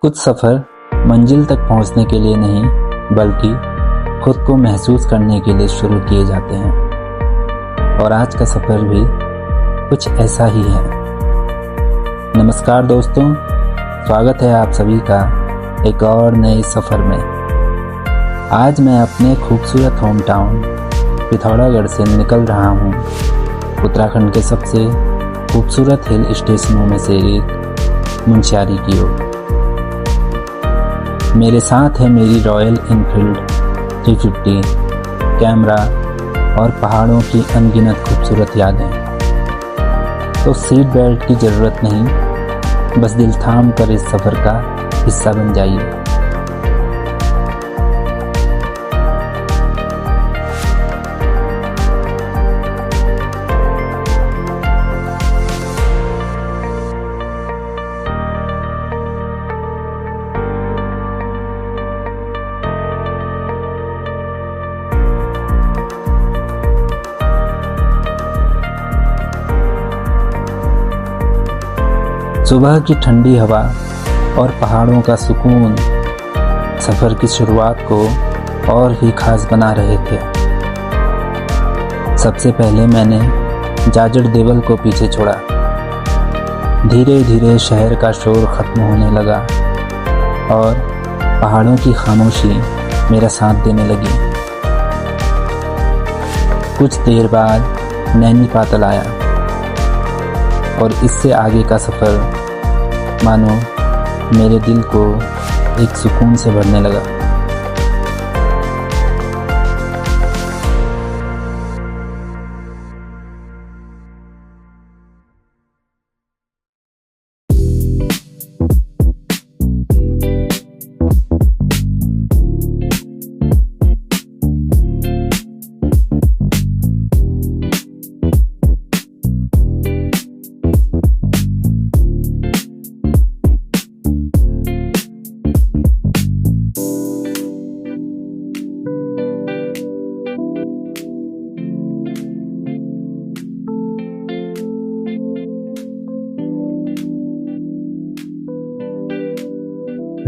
कुछ सफ़र मंजिल तक पहुंचने के लिए नहीं बल्कि खुद को महसूस करने के लिए शुरू किए जाते हैं, और आज का सफ़र भी कुछ ऐसा ही है। नमस्कार दोस्तों, स्वागत है आप सभी का एक और नए सफ़र में। आज मैं अपने खूबसूरत होम टाउन पिथौरागढ़ से निकल रहा हूँ उत्तराखंड के सबसे खूबसूरत हिल स्टेशनों में से एक मुनस्यारी की ओर। मेरे साथ है मेरी रॉयल एनफील्ड 350, कैमरा और पहाड़ों की अनगिनत खूबसूरत यादें। तो सीट बेल्ट की ज़रूरत नहीं, बस दिल थाम कर इस सफ़र का हिस्सा बन जाइए। सुबह की ठंडी हवा और पहाड़ों का सुकून सफ़र की शुरुआत को और भी खास बना रहे थे। सबसे पहले मैंने जाजड़ देवल को पीछे छोड़ा। धीरे धीरे शहर का शोर ख़त्म होने लगा और पहाड़ों की खामोशी मेरा साथ देने लगी। कुछ देर बाद नैनी पातल आया और इससे आगे का सफ़र मानो मेरे दिल को एक सुकून से भरने लगा।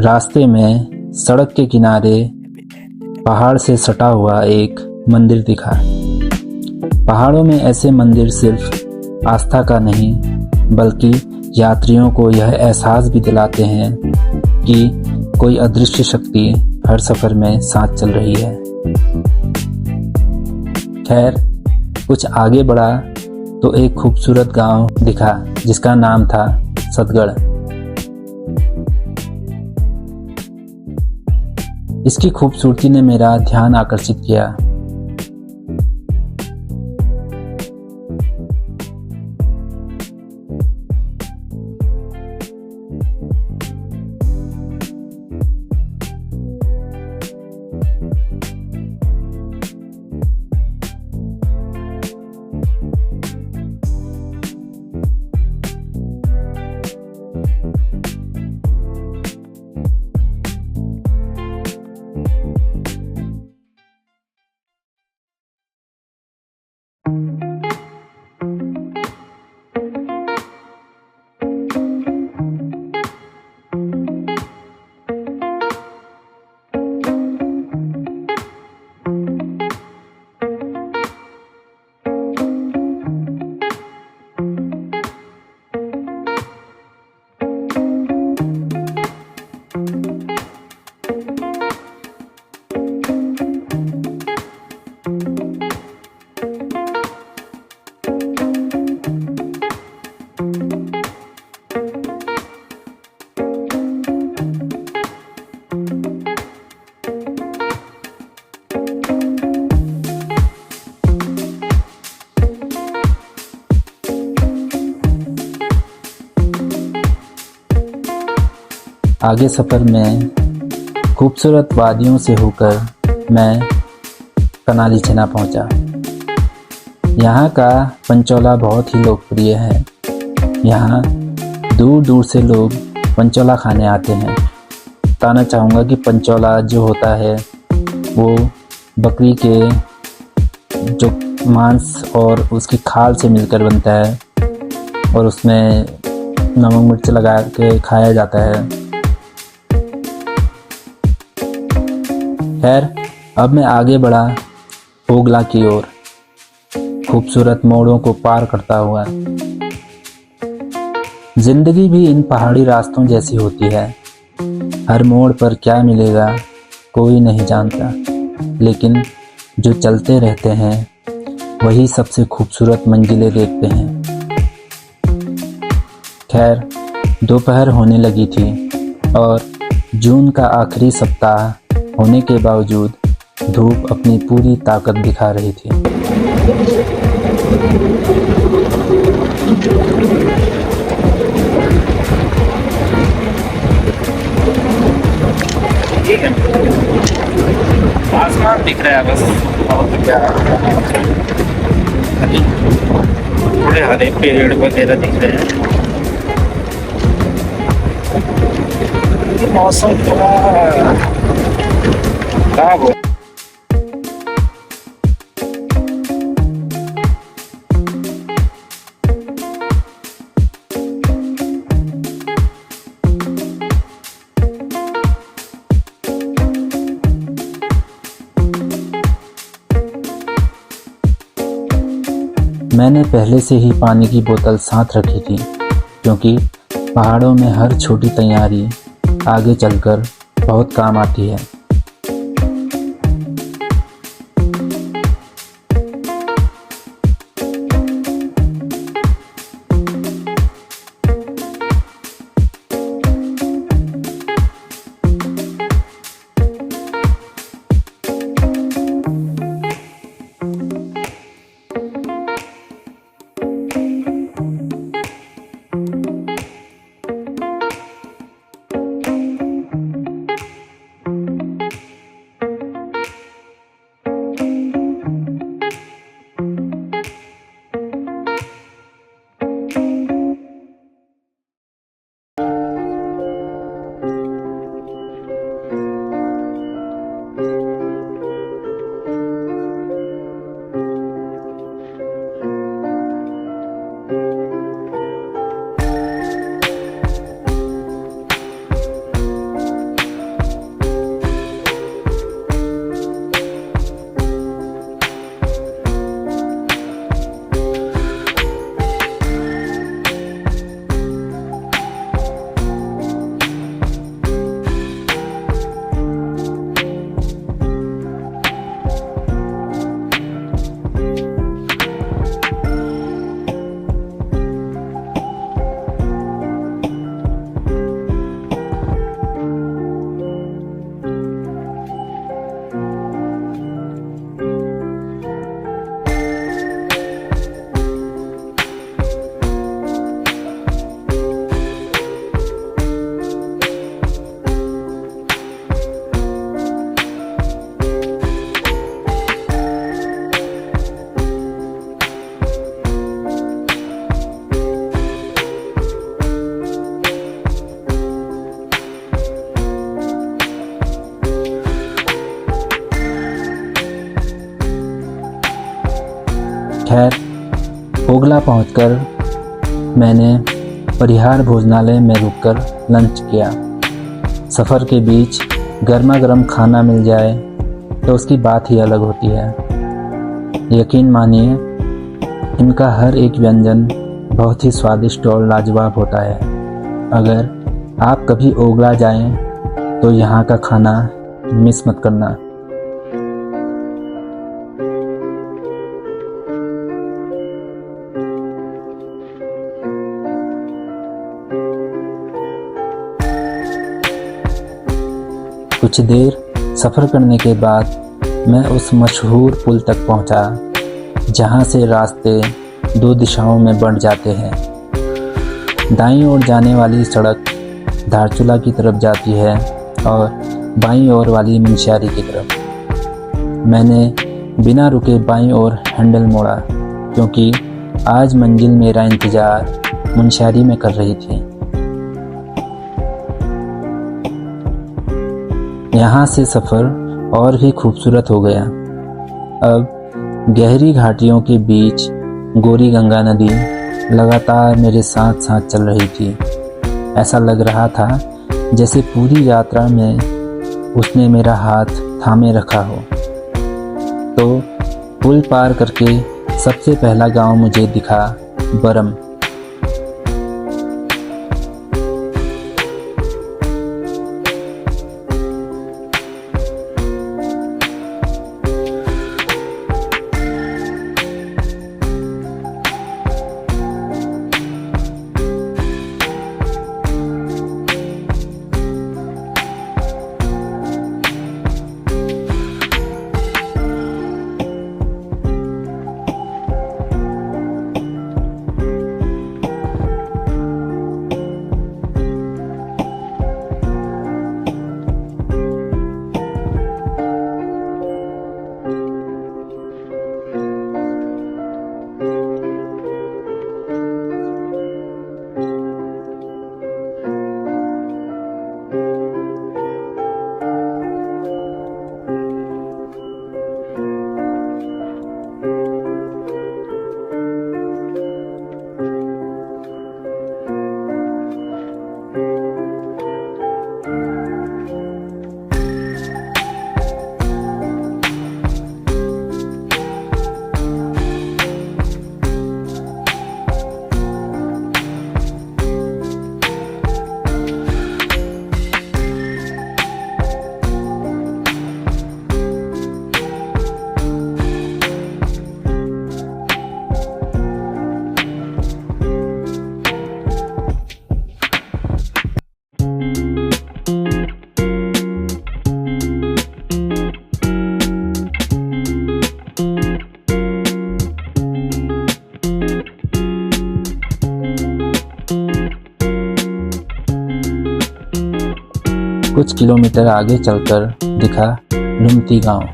रास्ते में सड़क के किनारे पहाड़ से सटा हुआ एक मंदिर दिखा। पहाड़ों में ऐसे मंदिर सिर्फ आस्था का नहीं बल्कि यात्रियों को यह एहसास भी दिलाते हैं कि कोई अदृश्य शक्ति हर सफ़र में साथ चल रही है। खैर, कुछ आगे बढ़ा तो एक खूबसूरत गांव दिखा जिसका नाम था सतगढ़। इसकी खूबसूरती ने मेरा ध्यान आकर्षित किया। आगे सफ़र में खूबसूरत वादियों से होकर मैं कनाली छेना पहुंचा। यहाँ का पंचोला बहुत ही लोकप्रिय है। यहाँ दूर दूर से लोग पंचोला खाने आते हैं। बताना चाहूँगा कि पंचोला जो होता है वो बकरी के जो मांस और उसकी खाल से मिलकर बनता है और उसमें नमक मिर्च लगा के खाया जाता है। खैर, अब मैं आगे बढ़ा ओगला की ओर, खूबसूरत मोड़ों को पार करता हुआ। जिंदगी भी इन पहाड़ी रास्तों जैसी होती है। हर मोड़ पर क्या मिलेगा कोई नहीं जानता, लेकिन जो चलते रहते हैं वही सबसे खूबसूरत मंजिलें देखते हैं। खैर, दोपहर होने लगी थी और जून का आखिरी सप्ताह होने के बावजूद धूप अपनी पूरी ताकत दिखा रही थी। आसमान दिख रहा है बस, और क्या, थोड़े हरे पेड़ वगैरह दिख रहे हैं। मौसम खराब हो। मैंने पहले से ही पानी की बोतल साथ रखी थी, क्योंकि पहाड़ों में हर छोटी तैयारी आगे चलकर बहुत काम आती है। खैर, ओगला पहुंचकर मैंने परिहार भोजनालय में रुककर लंच किया। सफ़र के बीच गर्मा गर्म खाना मिल जाए तो उसकी बात ही अलग होती है। यकीन मानिए, इनका हर एक व्यंजन बहुत ही स्वादिष्ट और लाजवाब होता है। अगर आप कभी ओगला जाएं तो यहाँ का खाना मिस मत करना। कुछ देर सफ़र करने के बाद मैं उस मशहूर पुल तक पहुंचा, जहां से रास्ते दो दिशाओं में बढ़ जाते हैं। दाईं ओर जाने वाली सड़क धारचूला की तरफ जाती है और बाईं ओर वाली मुनस्यारी की तरफ। मैंने बिना रुके बाईं ओर हैंडल मोड़ा, क्योंकि आज मंजिल मेरा इंतज़ार मुनस्यारी में कर रही थी। यहाँ से सफ़र और भी खूबसूरत हो गया। अब गहरी घाटियों के बीच गोरी गंगा नदी लगातार मेरे साथ साथ चल रही थी। ऐसा लग रहा था जैसे पूरी यात्रा में उसने मेरा हाथ थामे रखा हो। तो पुल पार करके सबसे पहला गांव मुझे दिखा, बरम। कुछ किलोमीटर आगे चलकर दिखा लुमती गांव।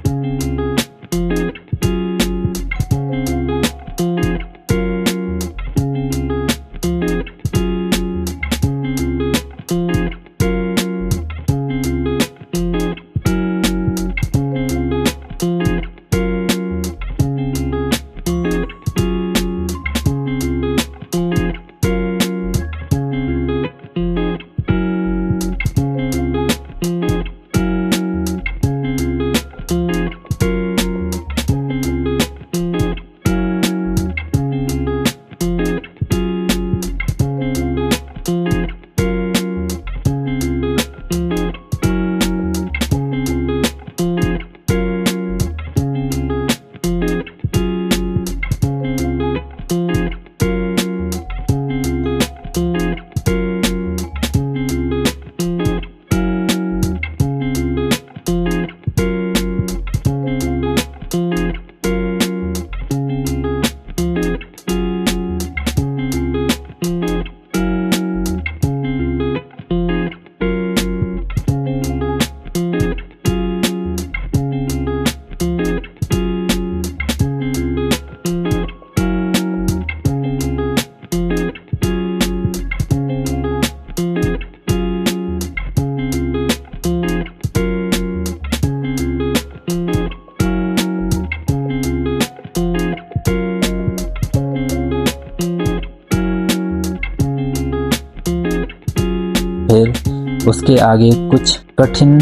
फिर उसके आगे कुछ कठिन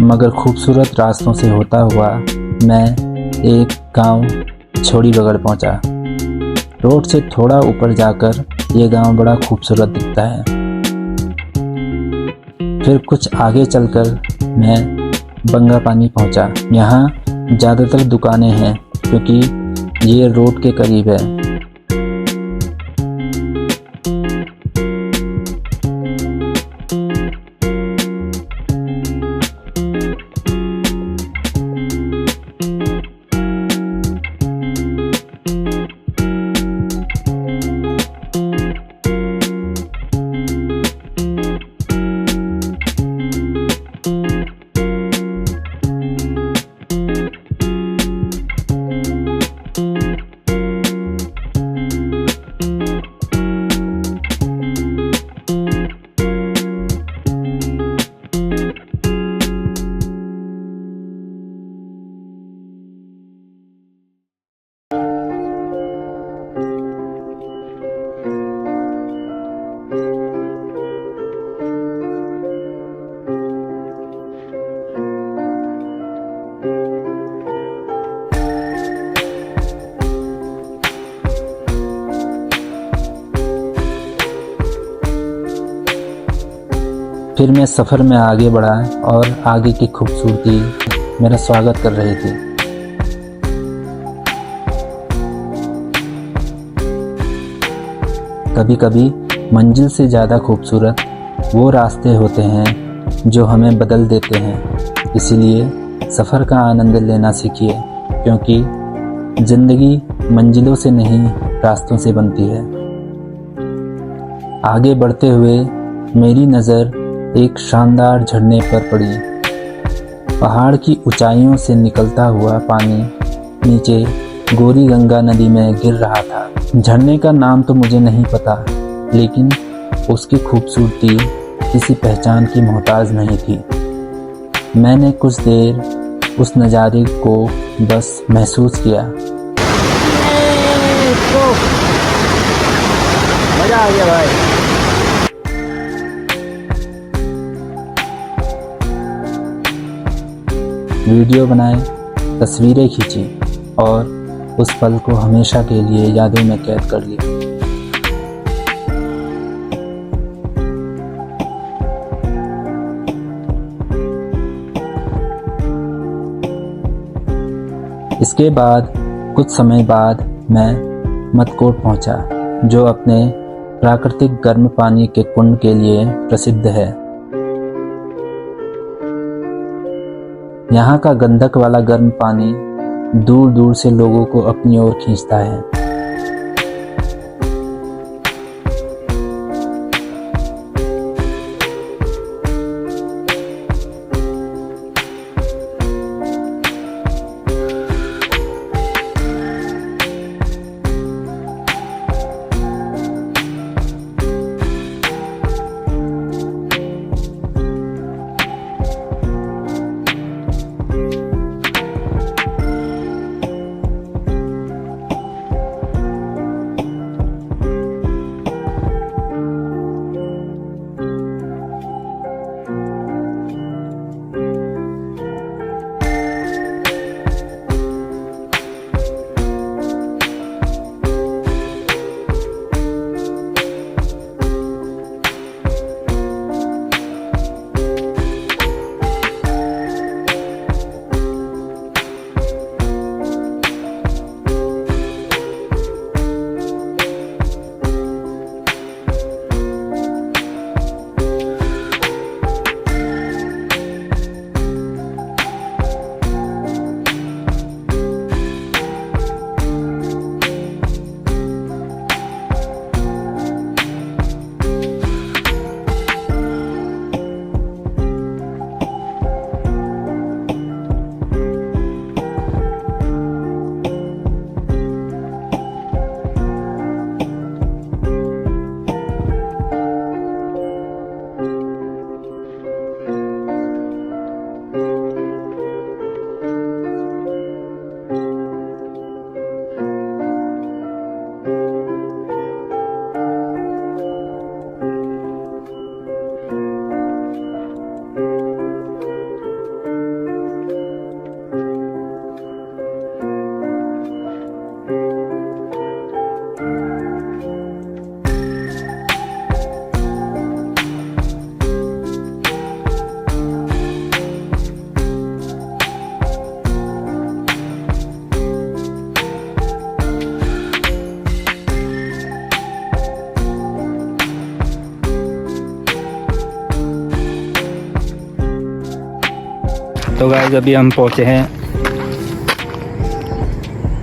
मगर खूबसूरत रास्तों से होता हुआ मैं एक गांव छोड़ी बगड़ पहुंचा। रोड से थोड़ा ऊपर जाकर ये गांव बड़ा खूबसूरत दिखता है। फिर कुछ आगे चलकर मैं बंगापानी पहुंचा। यहाँ ज़्यादातर दुकानें हैं क्योंकि ये रोड के करीब है। फिर मैं सफ़र में आगे बढ़ा और आगे की खूबसूरती मेरा स्वागत कर रही थी। कभी कभी मंजिल से ज़्यादा खूबसूरत वो रास्ते होते हैं जो हमें बदल देते हैं। इसीलिए सफ़र का आनंद लेना सीखिए, क्योंकि ज़िंदगी मंजिलों से नहीं रास्तों से बनती है। आगे बढ़ते हुए मेरी नज़र एक शानदार झरने पर पड़ी। पहाड़ की ऊंचाइयों से निकलता हुआ पानी नीचे गोरी गंगा नदी में गिर रहा था। झरने का नाम तो मुझे नहीं पता, लेकिन उसकी खूबसूरती किसी पहचान की मोहताज नहीं थी। मैंने कुछ देर उस नज़ारे को बस महसूस किया। मजा आ गया भाई। वीडियो बनाए, तस्वीरें खींची और उस पल को हमेशा के लिए यादों में कैद कर लिया। इसके बाद कुछ समय बाद मैं मटकोट पहुंचा, जो अपने प्राकृतिक गर्म पानी के कुंड के लिए प्रसिद्ध है। यहाँ का गंधक वाला गर्म पानी दूर दूर से लोगों को अपनी ओर खींचता है। तो गाइस अभी हम पहुँचे हैं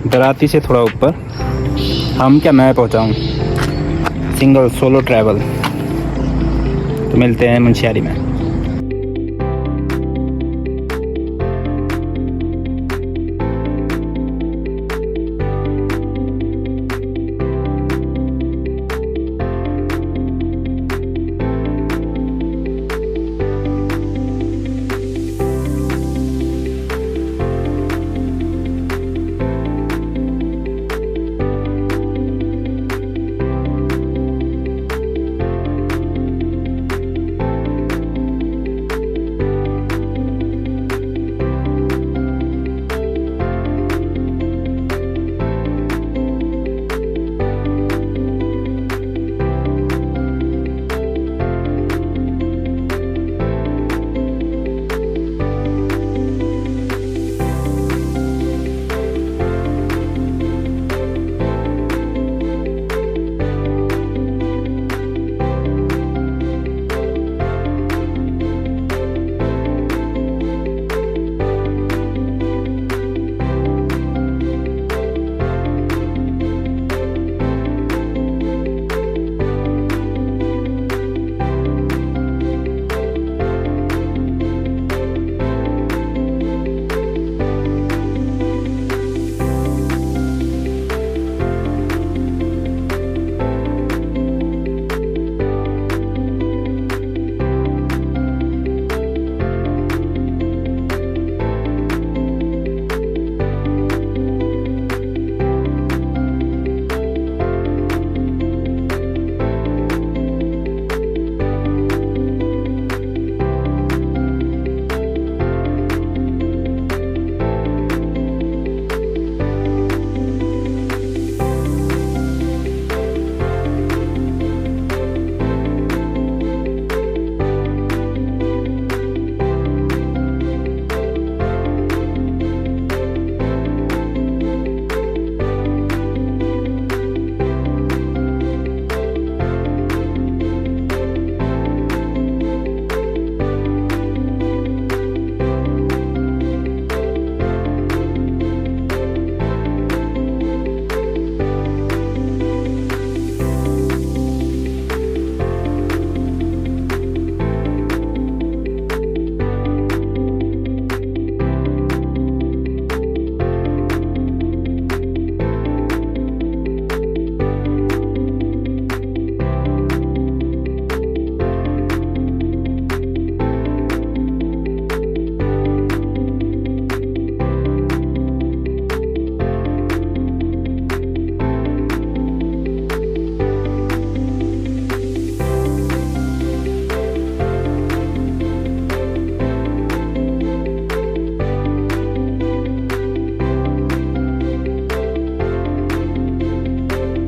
दराती से थोड़ा ऊपर। हम क्या, मैं पहुँचा हूँ सिंगल सोलो ट्रैवल। तो मिलते हैं मुंशियारी में।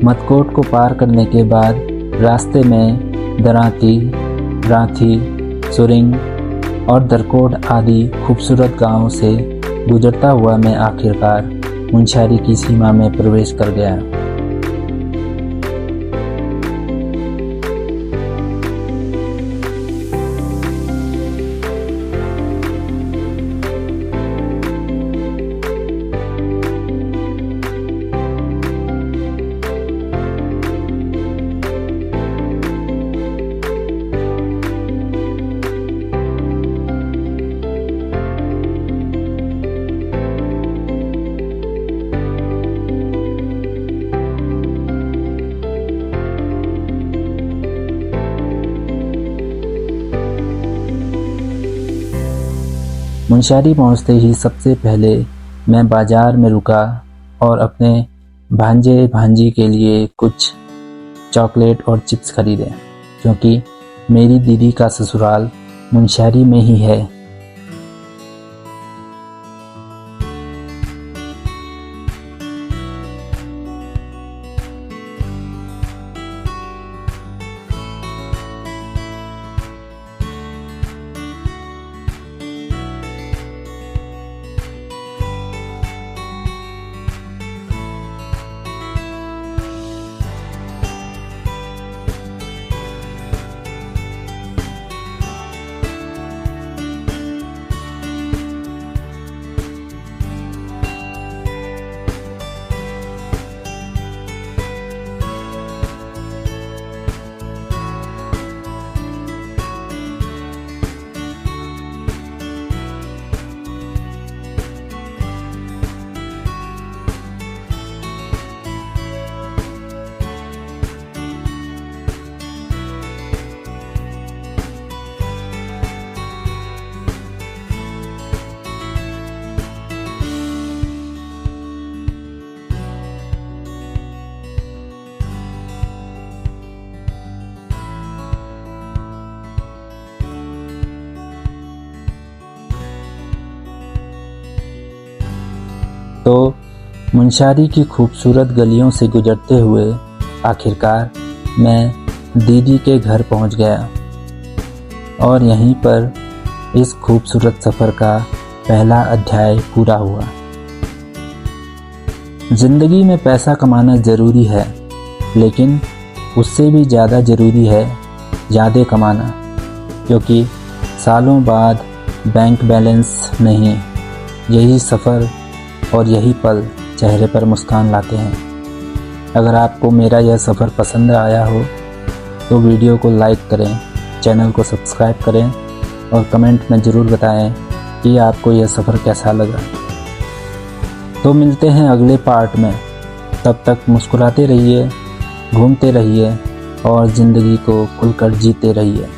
मतकोट को पार करने के बाद रास्ते में दराती, रांथी, सुरिंग और दरकोट आदि खूबसूरत गांवों से गुजरता हुआ मैं आखिरकार मुनस्यारी की सीमा में प्रवेश कर गया। मुनस्यारी पहुंचते ही सबसे पहले मैं बाजार में रुका और अपने भांजे भांजी के लिए कुछ चॉकलेट और चिप्स खरीदे, क्योंकि मेरी दीदी का ससुराल मुनस्यारी में ही है। तो मुनस्यारी की खूबसूरत गलियों से गुजरते हुए आखिरकार मैं दीदी के घर पहुंच गया और यहीं पर इस खूबसूरत सफ़र का पहला अध्याय पूरा हुआ। ज़िंदगी में पैसा कमाना ज़रूरी है, लेकिन उससे भी ज़्यादा ज़रूरी है यादें कमाना, क्योंकि सालों बाद बैंक बैलेंस नहीं, यही सफ़र और यही पल चेहरे पर मुस्कान लाते हैं। अगर आपको मेरा यह सफ़र पसंद आया हो तो वीडियो को लाइक करें, चैनल को सब्सक्राइब करें और कमेंट में ज़रूर बताएं कि आपको यह सफ़र कैसा लगा। तो मिलते हैं अगले पार्ट में, तब तक मुस्कुराते रहिए, घूमते रहिए और ज़िंदगी को खुलकर जीते रहिए।